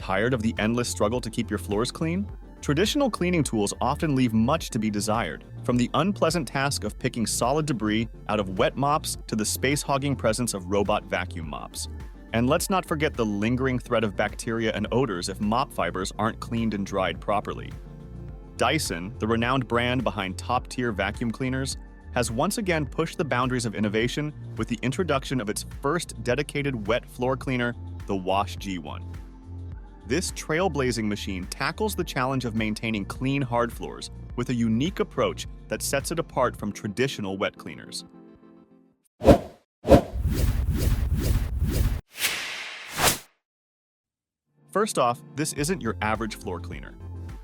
Tired of the endless struggle to keep your floors clean? Traditional cleaning tools often leave much to be desired, from the unpleasant task of picking solid debris out of wet mops to the space-hogging presence of robot vacuum mops. And let's not forget the lingering threat of bacteria and odors if mop fibers aren't cleaned and dried properly. Dyson, the renowned brand behind top-tier vacuum cleaners, has once again pushed the boundaries of innovation with the introduction of its first dedicated wet floor cleaner, the Wash G1. This trailblazing machine tackles the challenge of maintaining clean hard floors with a unique approach that sets it apart from traditional wet cleaners. First off, this isn't your average floor cleaner.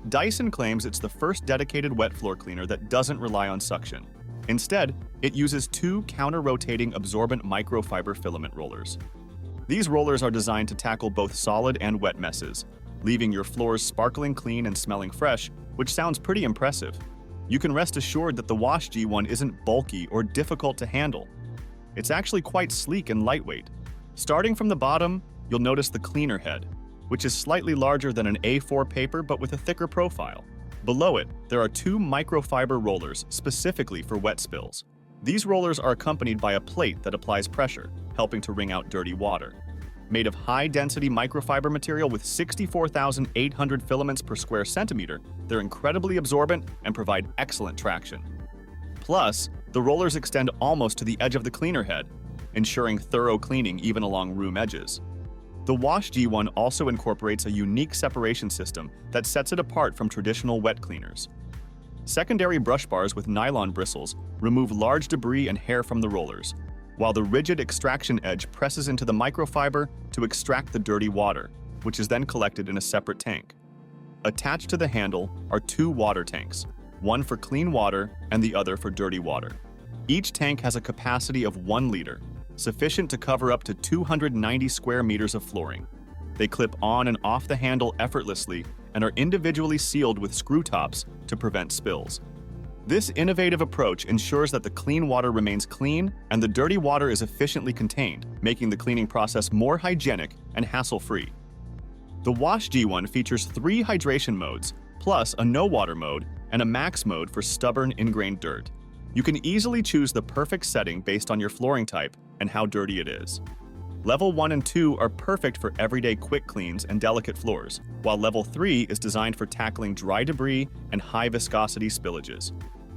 Dyson claims it's the first dedicated wet floor cleaner that doesn't rely on suction. Instead, it uses two counter-rotating absorbent microfiber filament rollers. These rollers are designed to tackle both solid and wet messes, leaving your floors sparkling clean and smelling fresh, which sounds pretty impressive. You can rest assured that the Wash G1 isn't bulky or difficult to handle. It's actually quite sleek and lightweight. Starting from the bottom, you'll notice the cleaner head, which is slightly larger than an A4 paper but with a thicker profile. Below it, there are two microfiber rollers specifically for wet spills. These rollers are accompanied by a plate that applies pressure, helping to wring out dirty water. Made of high-density microfiber material with 64,800 filaments per square centimeter, they're incredibly absorbent and provide excellent traction. Plus, the rollers extend almost to the edge of the cleaner head, ensuring thorough cleaning even along room edges. The Wash G1 also incorporates a unique separation system that sets it apart from traditional wet cleaners. Secondary brush bars with nylon bristles remove large debris and hair from the rollers, while the rigid extraction edge presses into the microfiber to extract the dirty water, which is then collected in a separate tank. Attached to the handle are two water tanks, one for clean water and the other for dirty water. Each tank has a capacity of 1 liter, sufficient to cover up to 290 square meters of flooring. They clip on and off the handle effortlessly and are individually sealed with screw tops to prevent spills. This innovative approach ensures that the clean water remains clean and the dirty water is efficiently contained, making the cleaning process more hygienic and hassle-free. The Wash G1 features 3 hydration modes, plus a no-water mode and a max mode for stubborn ingrained dirt. You can easily choose the perfect setting based on your flooring type and how dirty it is. Level 1 and 2 are perfect for everyday quick cleans and delicate floors, while Level 3 is designed for tackling dry debris and high viscosity spillages.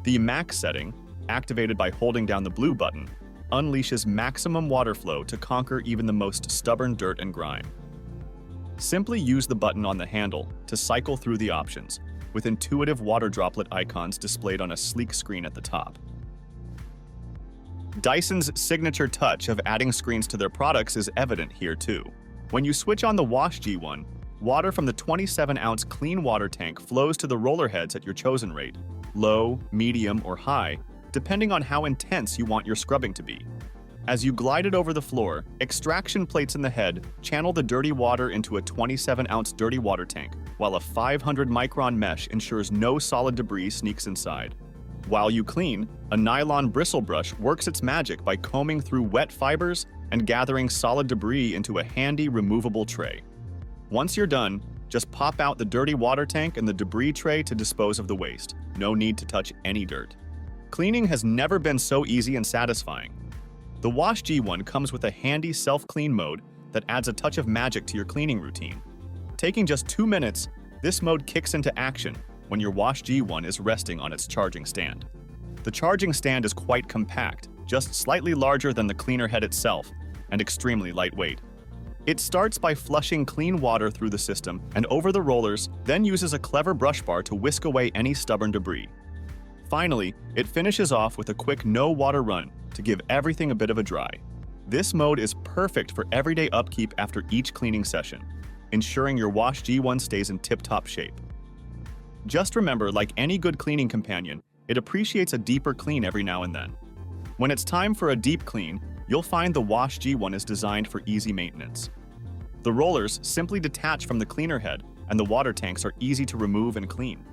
The Max setting, activated by holding down the blue button, unleashes maximum water flow to conquer even the most stubborn dirt and grime. Simply use the button on the handle to cycle through the options, with intuitive water droplet icons displayed on a sleek screen at the top. Dyson's signature touch of adding screens to their products is evident here too. When you switch on the Wash G1, water from the 27-ounce clean water tank flows to the roller heads at your chosen rate, low, medium, or high, depending on how intense you want your scrubbing to be. As you glide it over the floor, extraction plates in the head channel the dirty water into a 27-ounce dirty water tank, while a 500-micron mesh ensures no solid debris sneaks inside. While you clean, a nylon bristle brush works its magic by combing through wet fibers and gathering solid debris into a handy removable tray. Once you're done, just pop out the dirty water tank and the debris tray to dispose of the waste. No need to touch any dirt. Cleaning has never been so easy and satisfying. The Wash G1 comes with a handy self-clean mode that adds a touch of magic to your cleaning routine. Taking just 2 minutes, this mode kicks into action when your Wash G1 is resting on its charging stand. The charging stand is quite compact, just slightly larger than the cleaner head itself, and extremely lightweight. It starts by flushing clean water through the system and over the rollers, then uses a clever brush bar to whisk away any stubborn debris. Finally, it finishes off with a quick no-water run to give everything a bit of a dry. This mode is perfect for everyday upkeep after each cleaning session, ensuring your Wash G1 stays in tip-top shape. Just remember, like any good cleaning companion, it appreciates a deeper clean every now and then. When it's time for a deep clean, you'll find the Wash G1 is designed for easy maintenance. The rollers simply detach from the cleaner head, and the water tanks are easy to remove and clean.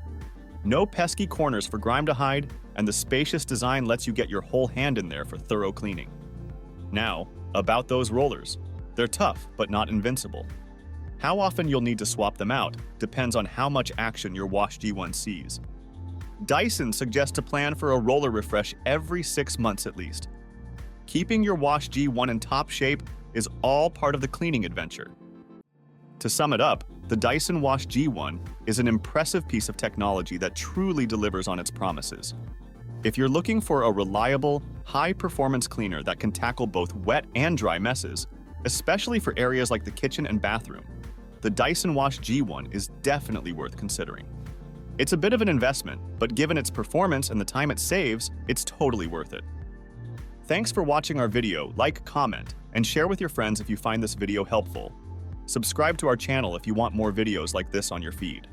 No pesky corners for grime to hide, and the spacious design lets you get your whole hand in there for thorough cleaning. Now, about those rollers. They're tough, but not invincible. How often you'll need to swap them out depends on how much action your Wash G1 sees. Dyson suggests a plan for a roller refresh every 6 months at least. Keeping your Wash G1 in top shape is all part of the cleaning adventure. To sum it up, the Dyson Wash G1 is an impressive piece of technology that truly delivers on its promises. If you're looking for a reliable, high-performance cleaner that can tackle both wet and dry messes, especially for areas like the kitchen and bathroom, the Dyson Wash G1 is definitely worth considering. It's a bit of an investment, but given its performance and the time it saves, it's totally worth it. Thanks for watching our video. Like, comment, and share with your friends if you find this video helpful. Subscribe to our channel if you want more videos like this on your feed.